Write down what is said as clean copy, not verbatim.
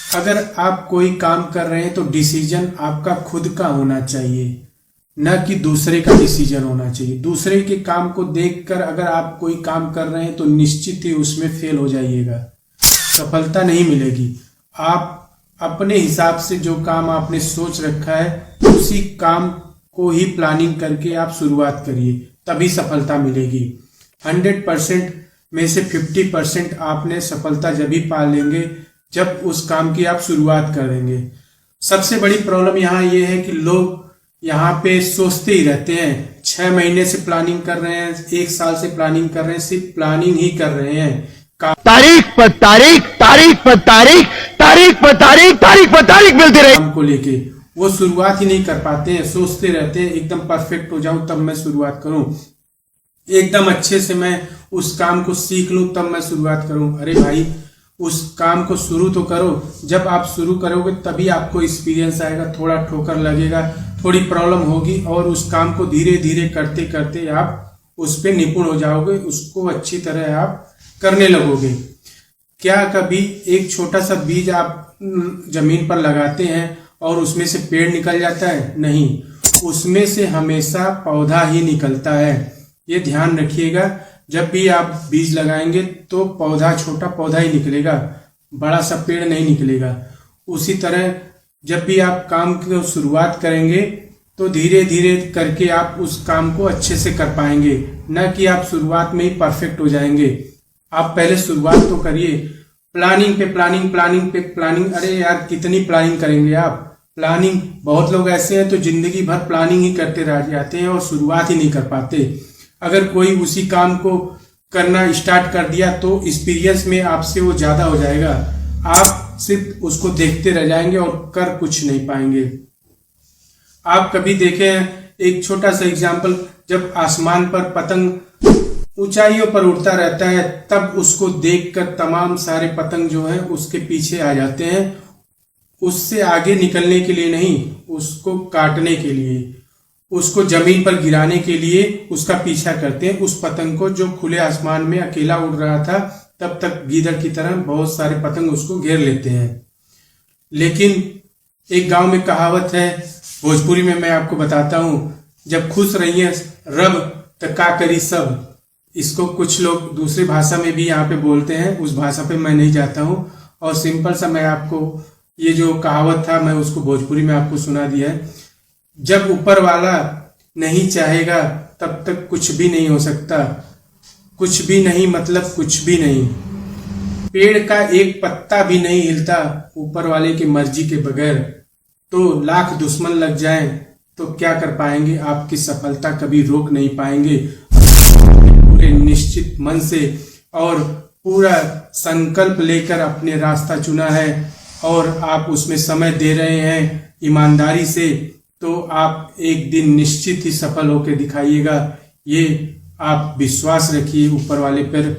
अगर आप कोई काम कर रहे हैं तो डिसीजन आपका खुद का होना चाहिए, न कि दूसरे का डिसीजन होना चाहिए। दूसरे के काम को देखकर अगर आप कोई काम कर रहे हैं तो निश्चित ही उसमें फेल हो जाइएगा, सफलता नहीं मिलेगी। आप अपने हिसाब से जो काम आपने सोच रखा है उसी काम को ही प्लानिंग करके आप शुरुआत करिए, तभी सफलता मिलेगी। 100% में से 50% आपने सफलता जब ही पा लेंगे जब उस काम की आप शुरुआत करेंगे। सबसे बड़ी प्रॉब्लम यहाँ ये है कि लोग यहाँ पे सोचते ही रहते हैं, 6 महीने से प्लानिंग कर रहे हैं, 1 साल से प्लानिंग कर रहे हैं, सिर्फ प्लानिंग ही कर रहे हैं। तारीख पर तारीख, तारीख पर तारीख, तारीख पर तारीख, तारीख पर तारीख मिलती रही। काम को लेके वो शुरुआत ही नहीं कर पाते हैं, सोचते रहते हैं एकदम परफेक्ट हो जाऊं तब मैं शुरुआत करूं, एकदम अच्छे से मैं उस काम को सीख लूं तब मैं शुरुआत करूं। अरे भाई, उस काम को शुरू तो करो। जब आप शुरू करोगे तभी आपको एक्सपीरियंस आएगा, थोड़ा ठोकर लगेगा, थोड़ी प्रॉब्लम होगी और उस काम को धीरे धीरे करते करते आप उस पर निपुण हो जाओगे, उसको अच्छी तरह आप करने लगोगे। क्या कभी एक छोटा सा बीज आप जमीन पर लगाते हैं और उसमें से पेड़ निकल जाता है? नहीं, उसमें से हमेशा पौधा ही निकलता है। ये ध्यान रखिएगा, जब भी आप बीज लगाएंगे तो पौधा, छोटा पौधा ही निकलेगा, बड़ा सा पेड़ नहीं निकलेगा। उसी तरह जब भी आप काम की शुरुआत करेंगे तो धीरे धीरे करके आप उस काम को अच्छे से कर पाएंगे, न कि आप शुरुआत में ही परफेक्ट हो जाएंगे। आप पहले शुरुआत तो करिए, प्लानिंग पे प्लानिंग, प्लानिंग पे प्लानिंग। अरे यार, कितनी प्लानिंग करेंगे आप? प्लानिंग, बहुत लोग ऐसे हैं तो जिंदगी भर प्लानिंग ही करते रह जाते हैं और शुरुआत ही नहीं कर पाते। अगर कोई उसी काम को करना स्टार्ट कर दिया तो एक्सपीरियंस में आपसे वो ज्यादा हो जाएगा, आप सिर्फ उसको देखते रह जाएंगे और कर कुछ नहीं पाएंगे। आप कभी देखें, एक छोटा सा एग्जाम्पल, जब आसमान पर पतंग ऊंचाइयों पर उड़ता रहता है तब उसको देखकर तमाम सारे पतंग जो है उसके पीछे आ जाते हैं, उससे आगे निकलने के लिए नहीं, उसको काटने के लिए, उसको जमीन पर गिराने के लिए उसका पीछा करते हैं। उस पतंग को जो खुले आसमान में अकेला उड़ रहा था, तब तक गीदड़ की तरह बहुत सारे पतंग उसको घेर लेते हैं। लेकिन एक गांव में कहावत है, भोजपुरी में मैं आपको बताता हूं, जब खुश रहिए रब तो का करी सब। इसको कुछ लोग दूसरी भाषा में भी यहाँ पे बोलते हैं, उस भाषा पे मैं नहीं जाता हूँ, और सिंपल सा मैं आपको ये जो कहावत था मैं उसको भोजपुरी में आपको सुना दिया है। जब ऊपर वाला नहीं चाहेगा तब तक कुछ भी नहीं हो सकता। कुछ भी नहीं मतलब कुछ भी नहीं। पेड़ का एक पत्ता भी नहीं हिलता ऊपर वाले की मर्जी के बगैर। तो लाख दुश्मन लग जाएं तो क्या कर पाएंगे? आपकी सफलता कभी रोक नहीं पाएंगे। पूरे निश्चित मन से और पूरा संकल्प लेकर अपने रास्ता चुना है और आप उसमें समय दे रहे हैं ईमानदारी से, तो आप एक दिन निश्चित ही सफल होकर दिखाइएगा। ये आप विश्वास रखिए ऊपर वाले पर